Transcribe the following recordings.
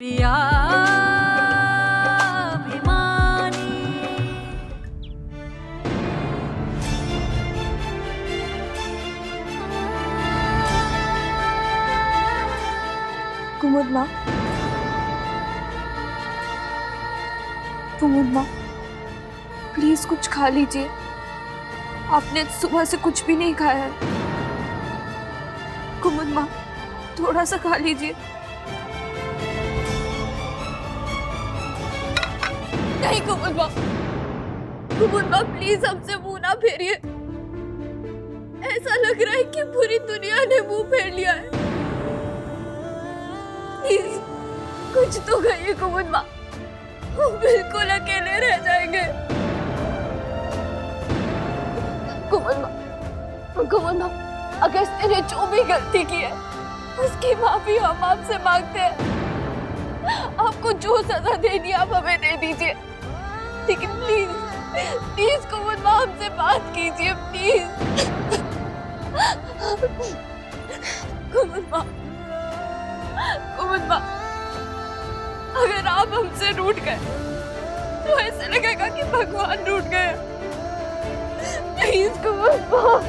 प्रिया अभिमानी। कुमुद माँ, कुमुद माँ, प्लीज कुछ खा लीजिए। आपने सुबह से कुछ भी नहीं खाया है। कुमुद माँ, थोड़ा सा खा लीजिए। नहीं कुमुद माँ, कुमुद माँ प्लीज हमसे मुंह ना फेरिए। ऐसा लग रहा है कि पूरी दुनिया ने मुंह फेर लिया है। प्लीज कुछ तो कहिए कुमुद माँ, हम बिल्कुल अकेले रह जाएंगे। कुमुद माँ, अगस्त्य ने जो भी गलती की है उसकी माफी हम आपसे मांगते हैं। आपको जो सजा देनी आप हमें दे दीजिए, लेकिन प्लीज प्लीज कुमुद माँ हमसे बात कीजिए प्लीज। कुमुद माँ, अगर आप हमसे रूठ गए तो ऐसे लगेगा कि भगवान रूठ गए। प्लीज कुमुद माँ।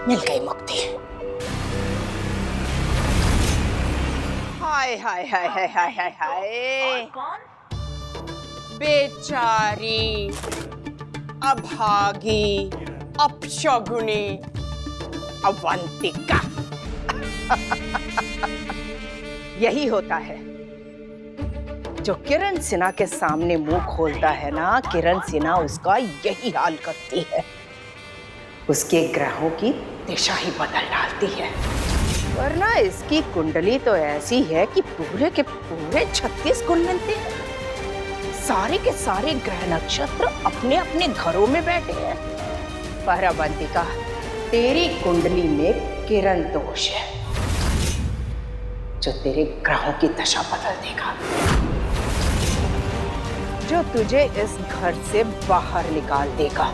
मिल गई मुक्ति। हाय हाय हाय हाय हाय हाय हाय, बेचारी, अभागी, अपशगुनी अवंतिका। यही होता है जो किरण सिन्हा के सामने मुंह खोलता है ना, किरण सिन्हा उसका यही हाल करती है। उसके ग्रहों की दिशा ही बदल डालती है। वरना इसकी कुंडली तो ऐसी है कि पूरे के पूरे 36 गुण मिलते हैं। सारे के सारे ग्रह नक्षत्र अपने अपने घरों में बैठे हैं। पर अवंतिका, तेरी कुंडली में किरण दोष है जो तेरे ग्रहों की दशा बदल देगा, जो तुझे इस घर से बाहर निकाल देगा,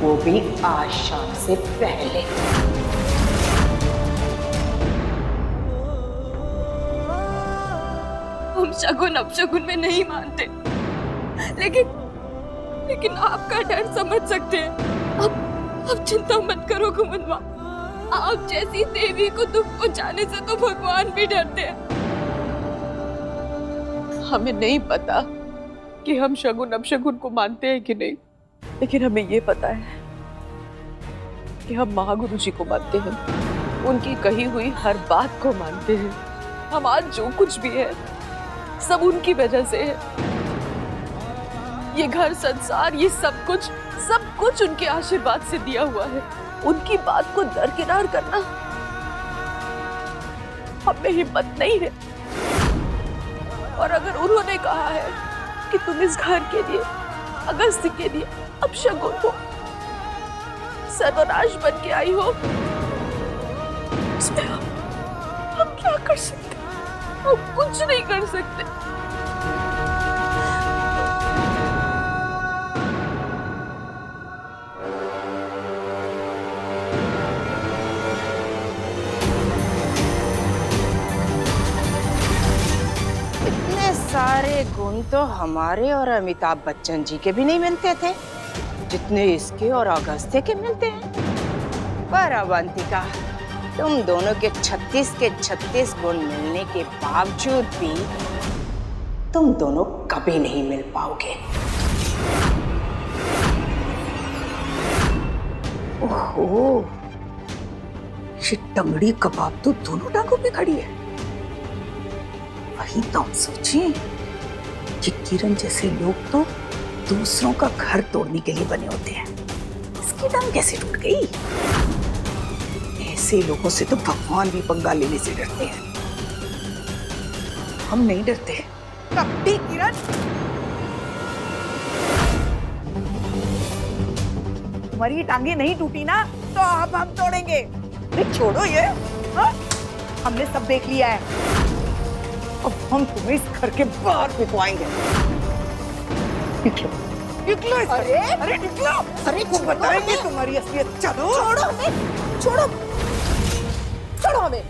वो भी आज शाम से पहले। हम शगुन अपशगुन में नहीं मानते, लेकिन आपका डर समझ सकते हैं। अब चिंता मत करो कुमुद माँ, आप जैसी देवी को दुख पहुंचाने से तो भगवान भी डरते हैं। हमें नहीं पता कि हम शगुन अपशगुन को मानते हैं कि नहीं, लेकिन हमें ये पता है कि हम महागुरु जी को मानते हैं। उनकी कही हुई हर बात को मानते हैं। हम आज जो कुछ भी है सब उनकी वजह से है। ये घर, संसार, ये सब कुछ उनके आशीर्वाद से दिया हुआ है। उनकी बात को दरकिनार करना हमें हिम्मत नहीं है। और अगर उन्होंने कहा है कि तुम इस घर के लिए, अगस्त्य के लिए अपशगुन हो, सर्वनाश बन के आई हो, इसमें हम क्या कर सकते? हम कुछ नहीं कर सकते। इतने सारे गुण तो हमारे और अमिताभ बच्चन जी के भी नहीं मिलते थे, जितने इसके और अगस्त्य के मिलते हैं। पर अवंतिका, तुम दोनों के 36 के 36 गुण मिलने के बावजूद भी तुम दोनों कभी नहीं मिल पाओगे। ओहो, ये टंगड़ी कबाब तो दोनों टांगों पे खड़ी है। वही तो हम सोचे कि किरण जैसे लोग तो दूसरों का घर तोड़ने के लिए बने होते हैं। इसकी टांग कैसे टूट गई? ऐसे लोगों से तो भगवान भी पंगा लेने से डरते हैं। हम नहीं डरते। कपटी किरण, तुम्हारी टांगे नहीं टूटी ना तो अब हम तोड़ेंगे। अरे छोड़ो ये, हाँ? हमने सब देख लिया है। अब हम तुम्हें इस घर के बाहर फेंकवाएंगे। निकलो, निकलो इस घर से। अरे निकलो, अरे तुम बताएंगे तुम्हारी असलियत। चलो, छोड़ो हमें, छोड़ो, छोड़ो हमें।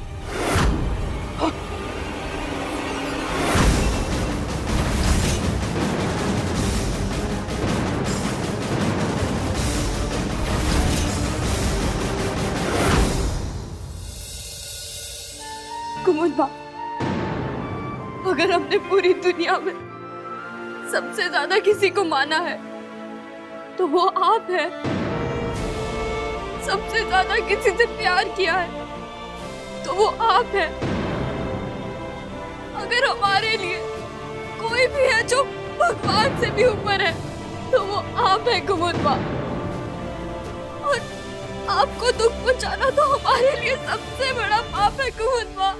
कुमुद माँ, अगर हमने पूरी दुनिया में सबसे ज्यादा किसी को माना है तो वो आप है। सबसे ज्यादा किसी से प्यार किया है तो वो आप है। अगर हमारे लिए कोई भी है जो भगवान से भी ऊपर है तो वो आप है कुमुद माँ। और आपको दुख पहुंचाना तो हमारे लिए सबसे बड़ा पाप है कुमुद माँ।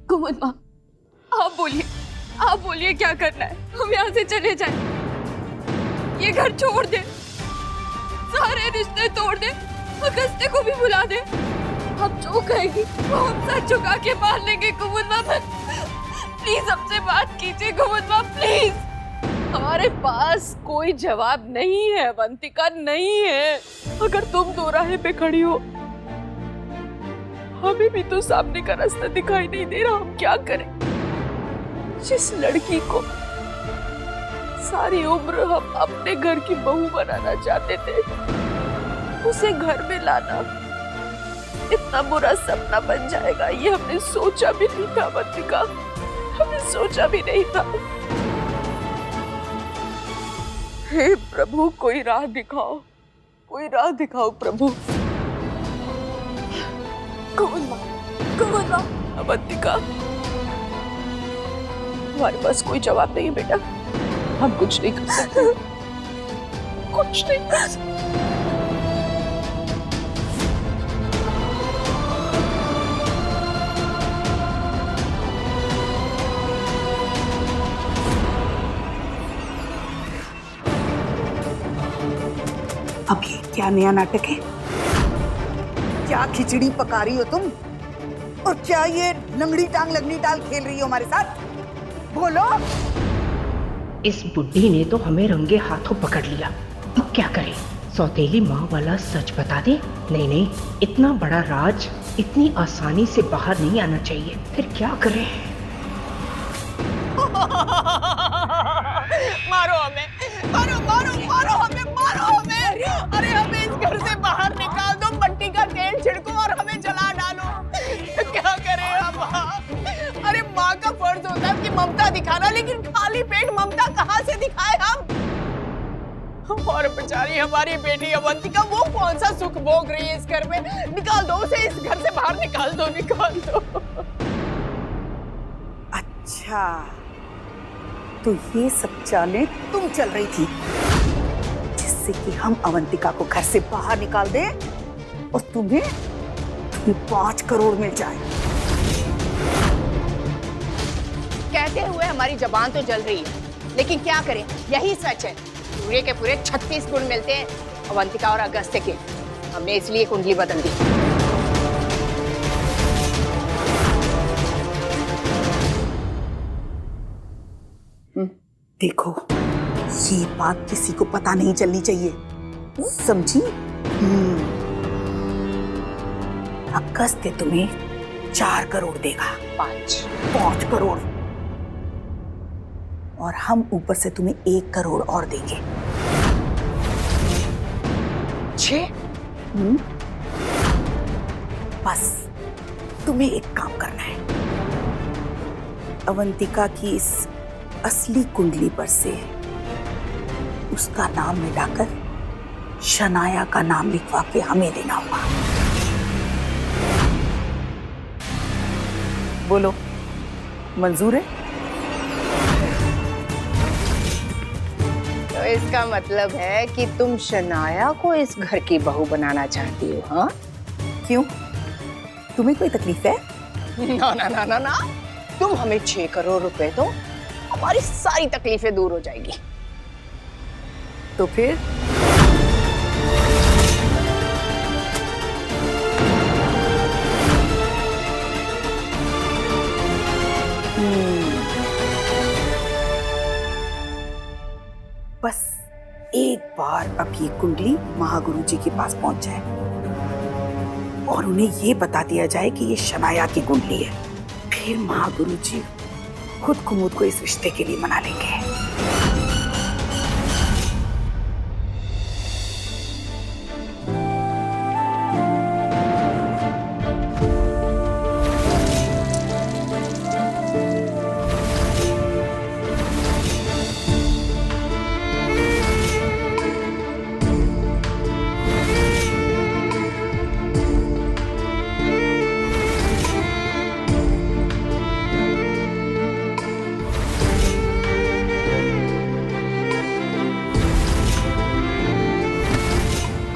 कुमुद माँ, आप बोलिए क्या करना है। हम यहाँ से चले जाएं, ये घर छोड़ दे, सारे रिश्ते तोड़ दे, अगस्त्य को भी बुला दे। आप जो कहेगी वो हम सर झुका के मान लेंगे कुमुद माँ। प्लीज हमसे बात कीजिए कुमुद माँ, प्लीज। हमारे पास कोई जवाब नहीं है अवंतिका, नहीं है। अगर तुम दो राहे पे खड़ी हो, हमें भी तो सामने का रास्ता दिखाई नहीं दे रहा। हम क्या करें? जिस लड़की को सारी उम्र हम अपने घर की बहू बनाना चाहते थे, उसे घर में लाना इतना बुरा सपना बन जाएगा, ये हमने सोचा भी नहीं था अवंतिका, हमने सोचा भी नहीं था। हे प्रभु, कोई राह दिखाओ, कोई राह दिखाओ प्रभु। कुमुद माँ, अवंतिका, हमारे पास कोई जवाब नहीं है बेटा, हम कुछ नहीं कर सकते, कुछ नहीं कर सकते। अब ये क्या नया नाटक है? क्या खिचड़ी पका रही हो तुम? और क्या ये लंगड़ी टांग लगनी टाल खेल रही हो हमारे साथ? बोलो। इस बुड्ढी ने तो हमें रंगे हाथों पकड़ लिया। अब क्या करें? सौतेली माँ वाला सच बता दे? नहीं नहीं, इतना बड़ा राज इतनी आसानी से बाहर नहीं आना चाहिए। फिर क्या करें? मारो हमें, मारो मारो मारो हमें, मारो हमें। अरे हमें इस घर से बाहर निकाल दो, मट्टी का तेल छिड़को और हमें जला डालो। क्या करें हम? अरे माँ का फर्ज होता है कि ममता दिखाना, लेकिन खाली पेट ममता कहाँ से दिखाए हम? और बेचारी हमारी बेटी अवंतिका, वो कौन सा सुख भोग रही है इस घर में? निकाल दो उसे, इस घर से बाहर निकाल दो, निकाल दो। अच्छा, तो ये सब चालें तुम चल रही थी जिससे कि हम अवंतिका को घर से बाहर निकाल दें और तुम्हें 5 करोड़ मिल जाए। कहते हुए हमारी जबान तो जल रही है, लेकिन क्या करें, यही सच है। पूरे के पूरे 36 गुण मिलते हैं अवंतिका और अगस्त्य के। हमने इसलिए कुंडली बदल दी। देखो, ये बात किसी को पता नहीं चलनी चाहिए, समझी? अगस्त्य तुम्हें 4 करोड़ देगा। 5 करोड़, और हम ऊपर से तुम्हें 1 करोड़ और देंगे। 6? बस तुम्हें एक काम करना है, अवंतिका की इस असली कुंडली पर से उसका नाम मिटाकर शनाया का नाम लिखवा के हमें देना होगा। बोलो, मंजूर है? तो इसका मतलब है कि तुम शनाया को इस घर की बहू बनाना चाहती हो, हाँ? क्यों, तुम्हें कोई तकलीफ है? ना ना ना ना ना, तुम हमें 6 करोड़ रुपए दो, हमारी सारी तकलीफें दूर हो जाएगी। तो फिर बस एक बार अब ये कुंडली महागुरु जी के पास पहुंच जाए और उन्हें ये बता दिया जाए कि ये शनाया की कुंडली है, फिर महागुरु जी खुद कुमुद को इस रिश्ते के लिए मना लेंगे।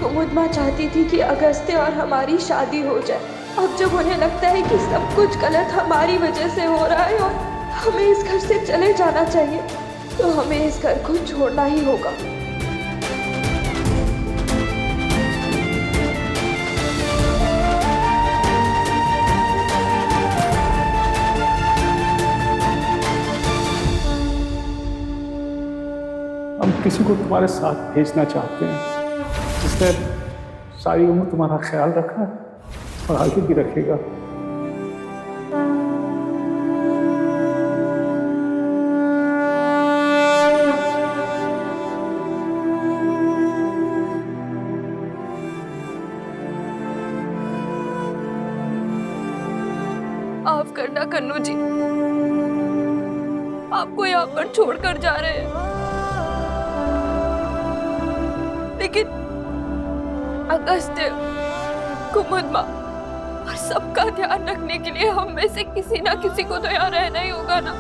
कुमुद माँ चाहती थी कि अगस्त्य और हमारी शादी हो जाए। अब जब उन्हें लगता है कि सब कुछ गलत हमारी वजह से हो रहा है और हमें इस घर से चले जाना चाहिए, तो हमें इस घर को छोड़ना ही होगा। हम किसी को तुम्हारे साथ भेजना चाहते हैं जिसने सारी उम्र तुम्हारा ख्याल रखा और आगे भी रखेगा। माफ करना कन्नू जी, आपको यहाँ पर छोड़कर जा रहे हैं, लेकिन अगस्त्य, कुमुद माँ और सबका ध्यान रखने के लिए हम में से किसी ना किसी को तो यहाँ रहना ही होगा ना।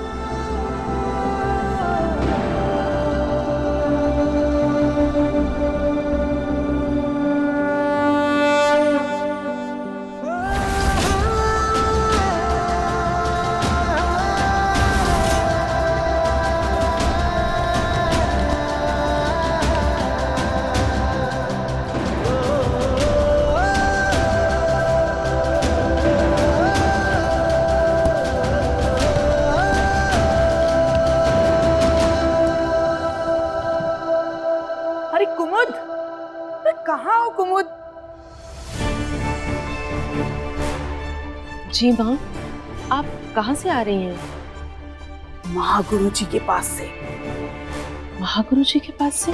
अरे कुमुद, अरे कहाँ हो कुमुद? जी माँ, आप कहाँ से आ रही हैं? महागुरु जी के पास से। महागुरु जी के पास से?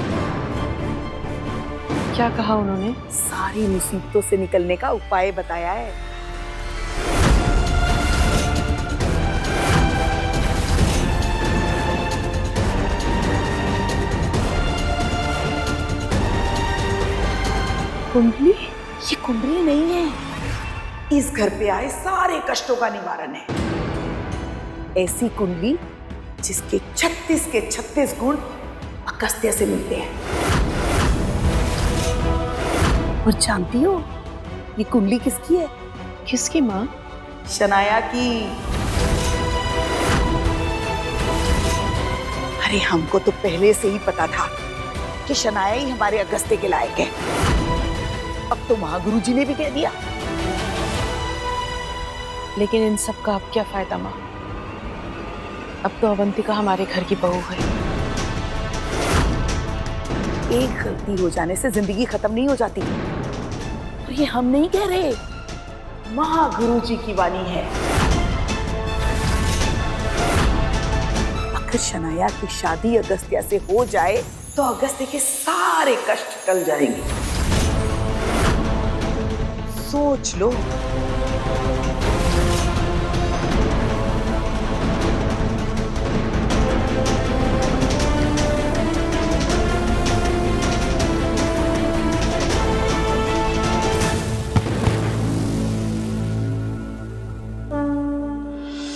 क्या कहा उन्होंने? सारी मुसीबतों से निकलने का उपाय बताया है। कुंडली? ये कुंडली नहीं है, इस घर पे आए सारे कष्टों का निवारण है। ऐसी कुंडली जिसके 36 के 36 गुण अगस्त्य से मिलते हैं। और जानती हो ये कुंडली किसकी है? किसकी माँ? शनाया की। अरे हमको तो पहले से ही पता था कि शनाया ही हमारे अगस्त्य के लायक है। अब तो महागुरु जी ने भी कह दिया। लेकिन इन सब का अब क्या फायदा माँ? अब तो अवंतिका हमारे घर की बहू है। एक गलती हो जाने से जिंदगी खत्म नहीं हो जाती। और ये हम नहीं कह रहे, महागुरु जी की वाणी है। अगर शनाया की शादी अगस्त्य से हो जाए तो अगस्त्य के सारे कष्ट टल जाएंगे। सोच लो।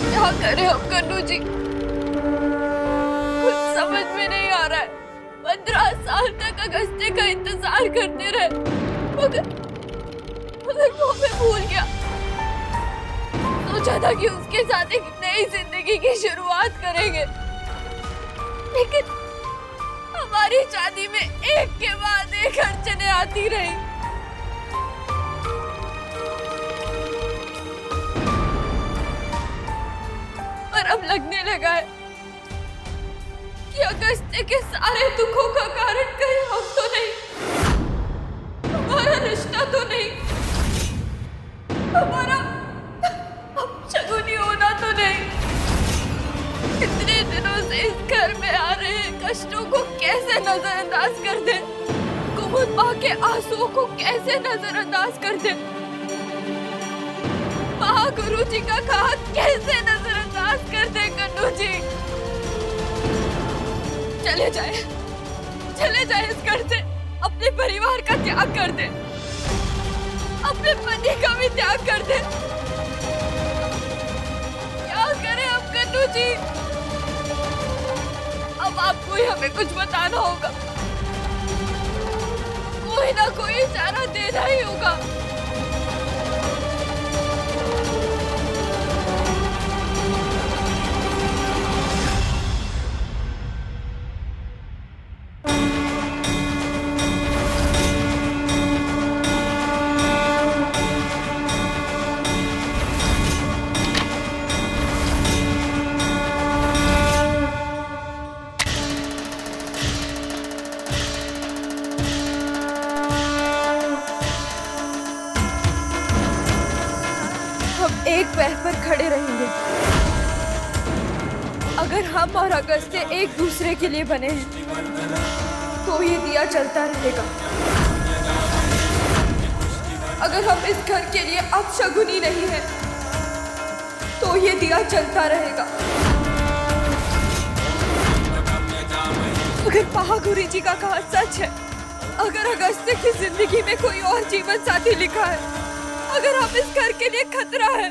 क्या करें हम कन्नू जी, कुछ समझ में नहीं आ रहा है। 15 साल तक अगस्त्य का इंतजार करते रहे, मगर वो हमें भूल गया। सोचा था कि उसके साथ एक नई जिंदगी की शुरुआत करेंगे, लेकिन हमारी शादी में एक के बाद एक अड़चनें आती रही। पर अब लगने लगा है कि अगस्त्य के सारे दुखों का कारण कहीं हम तो नहीं, हमारा रिश्ता तो नहीं, हमारा अपशगुनी होना तो नहीं। इतने दिनों से इस घर में आ रहे कष्टों को कैसे नजरअंदाज कर दे, कुमुद माँ के आंसुओं को कैसे नजरअंदाज कर दे, महागुरु जी का घात कैसे नजरअंदाज कर दे। कन्नू जी चले जाए इस घर से, अपने परिवार का त्याग कर दे, अपने पति का भी त्याग कर दे। क्या करें अब कन्नू जी? अब आपको ही हमें कुछ बताना होगा, कोई ना कोई इशारा देना ही होगा। एक पैर पर खड़े रहेंगे। अगर हम और अगस्त्य एक दूसरे के लिए बने हैं तो ये दिया चलता रहेगा। अगर हम इस घर के लिए अपशगुनी नहीं है तो ये दिया चलता रहेगा। अगर महागुरु जी का कहा सच है, अगर अगस्त्य की जिंदगी में कोई और जीवन साथी लिखा है, अगर हम इस घर के लिए खतरा है,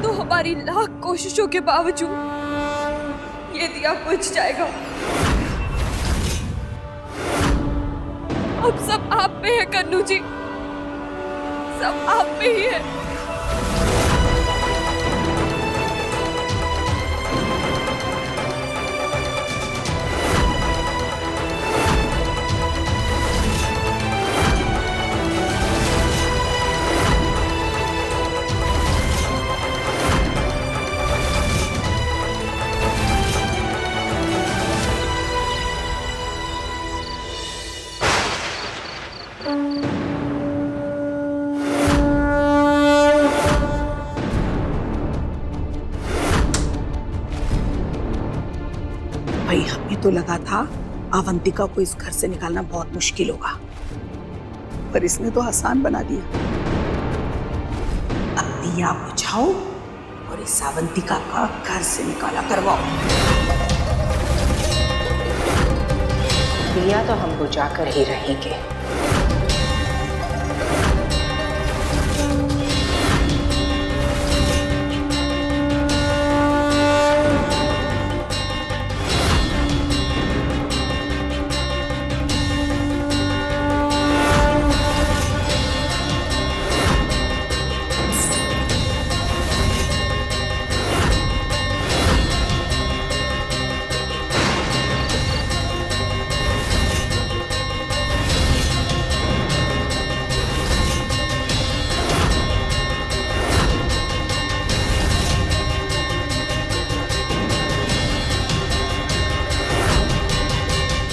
तो हमारी लाख कोशिशों के बावजूद ये दिया बुझ जाएगा। अब सब आप पे है कन्नू जी, सब आप पे ही है। भाई हमें तो लगा था अवंतिका को इस घर से निकालना बहुत मुश्किल होगा, पर इसने तो आसान बना दिया। अब दिया बुझाओ और इस अवंतिका का घर से निकाला करवाओ। दिया तो हम बुझाकर ही रहेंगे।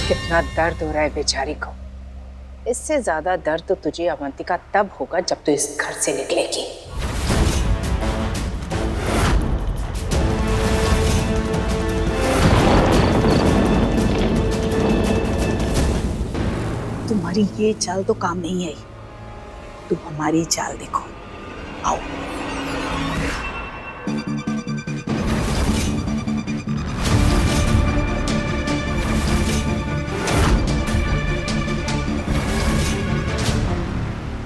कितना दर्द हो रहा है बेचारी को। इससे ज्यादा दर्द तो तुझे अवंतिका तब होगा जब तू इस घर से निकलेगी। तुम्हारी ये चाल तो काम नहीं आई, तुम हमारी चाल देखो। आओ।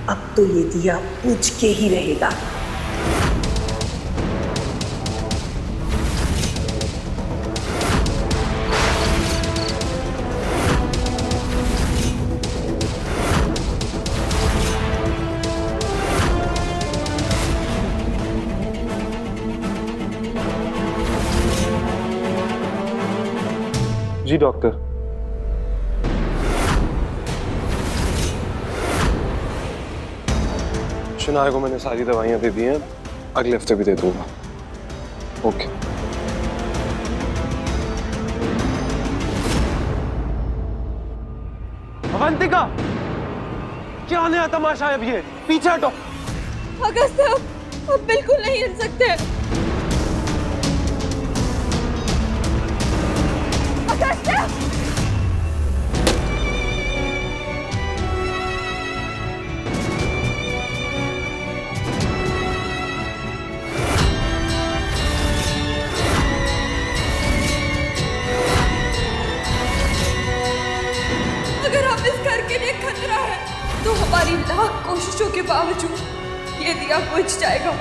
अब तो ये दिया बुझ के ही रहेगा। जी डॉक्टर। शनाया को मैंने सारी दवाइयां दे दी हैं, अगले हफ्ते भी दे दूंगा। ओके। अवंतिका, क्या नया तमाशा है अब ये? पीछे हटो। अगस्त अब बिल्कुल नहीं हिल सकते। अगस्त अगर हम इस घर के लिए खतरा है तो हमारी लाख कोशिशों के बावजूद ये दिया बुझ जाएगा।